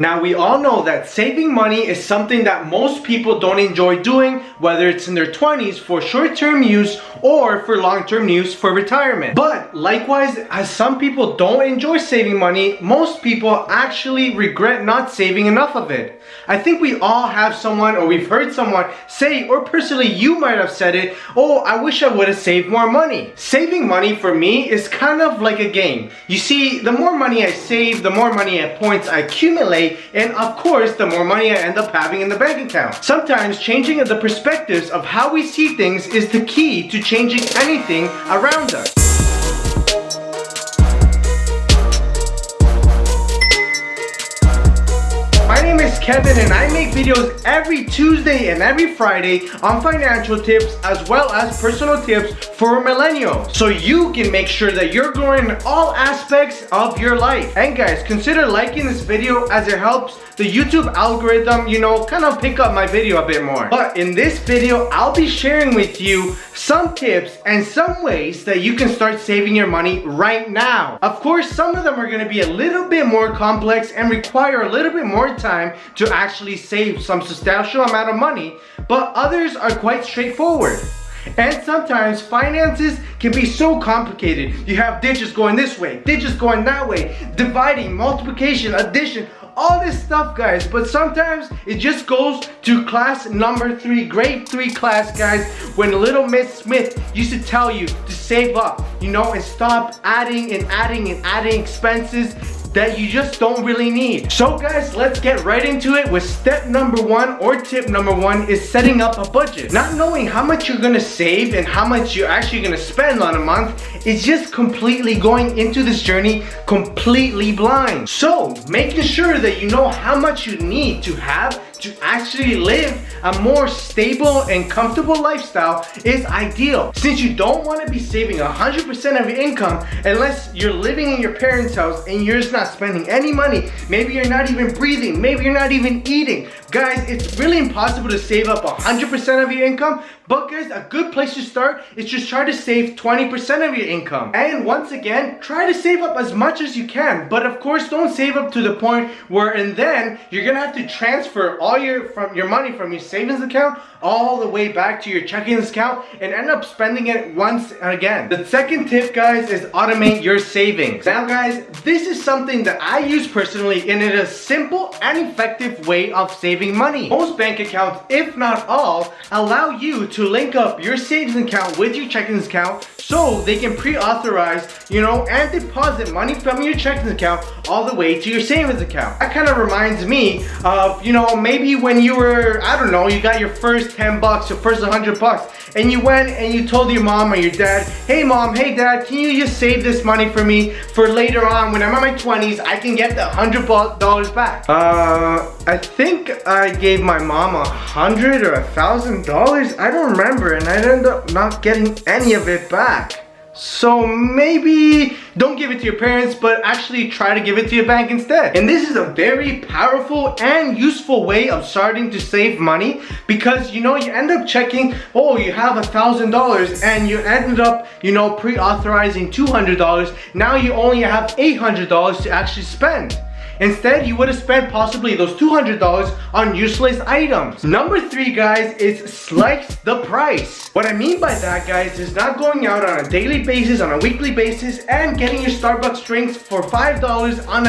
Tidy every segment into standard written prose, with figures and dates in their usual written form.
Now, we all know that saving money is something that most people don't enjoy doing, whether it's in their 20s for short-term use or for long-term use for retirement. But likewise, as some people don't enjoy saving money, most people actually regret not saving enough of it. I think we all have someone, or we've heard someone say, or personally you might have said it, oh, I wish I would have saved more money. Saving money for me is kind of like a game. You see, the more money I save, the more money at points I accumulate, and of course, the more money I end up having in the bank account. Sometimes changing the perspectives of how we see things is the key to changing anything around us. My name is Kevin and I make videos every Tuesday and every Friday on financial tips as well as personal tips for millennials, so you can make sure that you're growing in all aspects of your life. And guys, consider liking this video as it helps the YouTube algorithm, kind of pick up my video a bit more. But in this video, I'll be sharing with you some tips and some ways that you can start saving your money right now. Of course, some of them are going to be a little bit more complex and require a little bit more time to actually save some substantial amount of money, but others are quite straightforward. And sometimes finances can be so complicated. You have digits going this way, digits going that way, dividing, multiplication, addition, all this stuff, guys. But sometimes it just goes to class number 3, grade 3 class, guys, when little Miss Smith used to tell you to save up, and stop adding and adding and adding expenses that you just don't really need. So guys, let's get right into it with step number 1, or tip number 1, is setting up a budget. Not knowing how much you're gonna save and how much you're actually gonna spend on a month is just completely going into this journey completely blind. So making sure that you know how much you need to have to actually live a more stable and comfortable lifestyle is ideal, since you don't want to be saving 100% of your income unless you're living in your parents' house and you're just not spending any money. Maybe you're not even breathing, maybe you're not even eating. Guys, it's really impossible to save up 100% of your income, but guys, a good place to start is just try to save 20% of your income. And once again, try to save up as much as you can, but of course don't save up to the point where and then you're gonna have to transfer all your money from your savings account all the way back to your checking account and end up spending it once again. The second tip, guys, is automate your savings. Now guys, this is something that I use personally, and it is a simple and effective way of saving money. Most bank accounts, if not all, allow you to link up your savings account with your checking account so they can pre-authorize, and deposit money from your checking account all the way to your savings account. That kind of reminds me of, maybe when you were, I don't know, you got your first 10 bucks, your first 100 bucks, and you went and you told your mom or your dad, hey mom, hey dad, can you just save this money for me for later on when I'm in my 20s, I can get the $100 back. I think I gave my mom $100 or $1,000. I don't remember, and I ended up not getting any of it back. So maybe don't give it to your parents, but actually try to give it to your bank instead. And this is a very powerful and useful way of starting to save money, because you end up checking, oh, you have $1,000 and you ended up pre-authorizing $200. Now you only have $800 to actually spend. Instead, you would have spent possibly those $200 on useless items. Number 3, guys, is slice the price. What I mean by that, guys, is not going out on a daily basis, on a weekly basis, and getting your Starbucks drinks for $5 on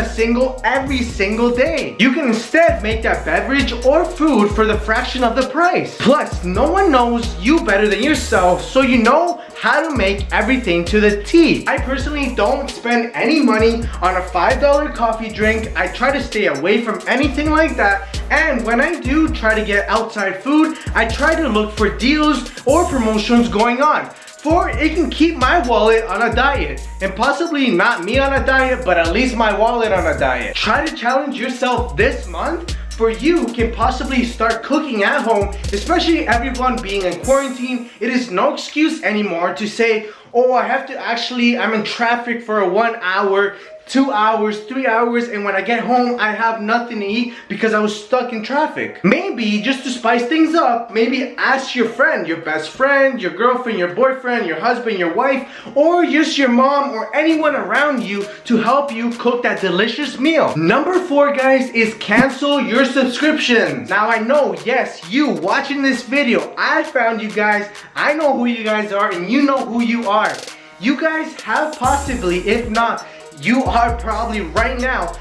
every single day. You can instead make that beverage or food for the fraction of the price. Plus, no one knows you better than yourself, so you know how to make everything to the T. I personally don't spend any money on a $5 coffee drink. I try to stay away from anything like that, and when I do try to get outside food, I try to look for deals or promotions going on, for it can keep my wallet on a diet, and possibly not me on a diet, but at least my wallet on a diet. Try to challenge yourself this month, for you can possibly start cooking at home, especially everyone being in quarantine. It is no excuse anymore to say, oh, I'm in traffic for 1 hour 2 hours, 3 hours, and when I get home, I have nothing to eat because I was stuck in traffic. Maybe just to spice things up, maybe ask your friend, your best friend, your girlfriend, your boyfriend, your husband, your wife, or just your mom or anyone around you to help you cook that delicious meal. Number 4, guys, is cancel your subscriptions. Now I know, yes, you watching this video, I found you guys, I know who you guys are, and you know who you are. You guys have possibly, if not, you are probably right now,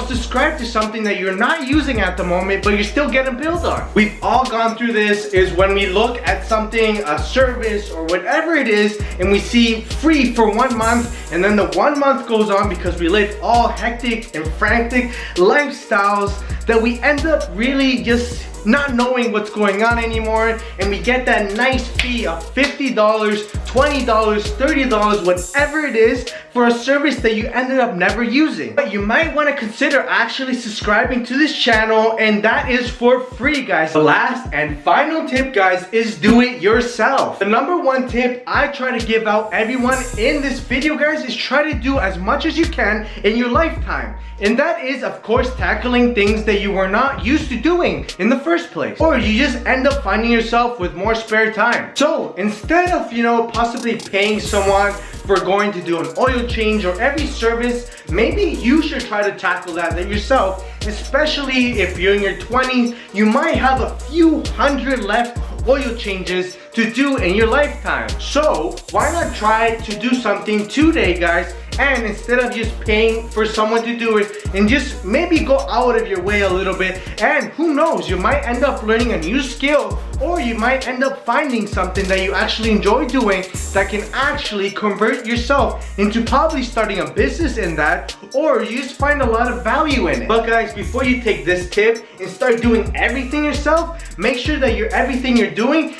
subscribed to something that you're not using at the moment, but you're still getting billed on. We've all gone through this, is when we look at something, a service or whatever it is, and we see free for 1 month, and then the 1 month goes on because we live all hectic and frantic lifestyles that we end up really just not knowing what's going on anymore, and we get that nice fee of $50, $20, $30, whatever it is, for a service that you ended up never using. But you might want to consider actually subscribing to this channel, and that is for free, guys. The last and final tip, guys, is do it yourself. The number 1 tip I try to give out everyone in this video, guys, is try to do as much as you can in your lifetime. And that is, of course, tackling things that you were not used to doing in the first place. Or you just end up finding yourself with more spare time. So instead of, possibly paying someone for going to do an oil change or every service, maybe you should try to tackle that yourself. Especially if you're in your 20s, you might have a few hundred left oil changes to do in your lifetime. So why not try to do something today, guys? And instead of just paying for someone to do it, and just maybe go out of your way a little bit, and who knows, you might end up learning a new skill, or you might end up finding something that you actually enjoy doing that can actually convert yourself into probably starting a business in that, or you just find a lot of value in it. But guys, before you take this tip and start doing everything yourself, make sure that everything you're doing,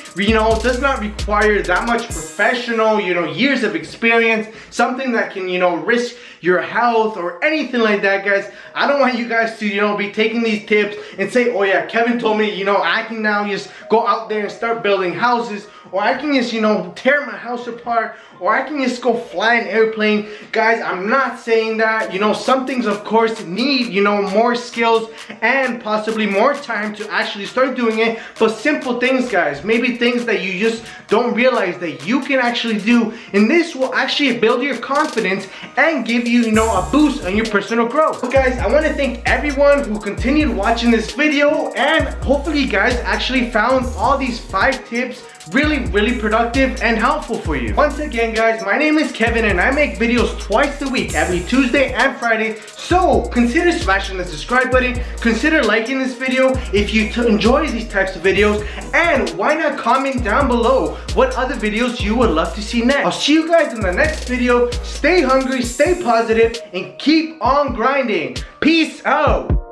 does not require that much professional, years of experience, something that can, risk your health or anything like that, guys. I don't want you guys to, be taking these tips and say, oh yeah, Kevin told me, I can now just go out there and start building houses, or I can just, tear my house apart, or I can just go fly an airplane. Guys, I'm not saying that. Some things, of course, need, more skills and possibly more time to actually start doing it. But simple things, guys, maybe things that you just don't realize that you can actually do. And this will actually build your confidence and give you, a boost on your personal growth. So guys, I want to thank everyone who continued watching this video, and hopefully you guys actually found all these 5 tips really productive and helpful for you. Once again, guys, my name is Kevin, and I make videos twice a week, every Tuesday and Friday. So consider smashing the subscribe button, consider liking this video if you enjoy these types of videos, and why not comment down below what other videos you would love to see next. I'll see you guys in the next video. Stay hungry, stay positive, and keep on grinding. Peace out.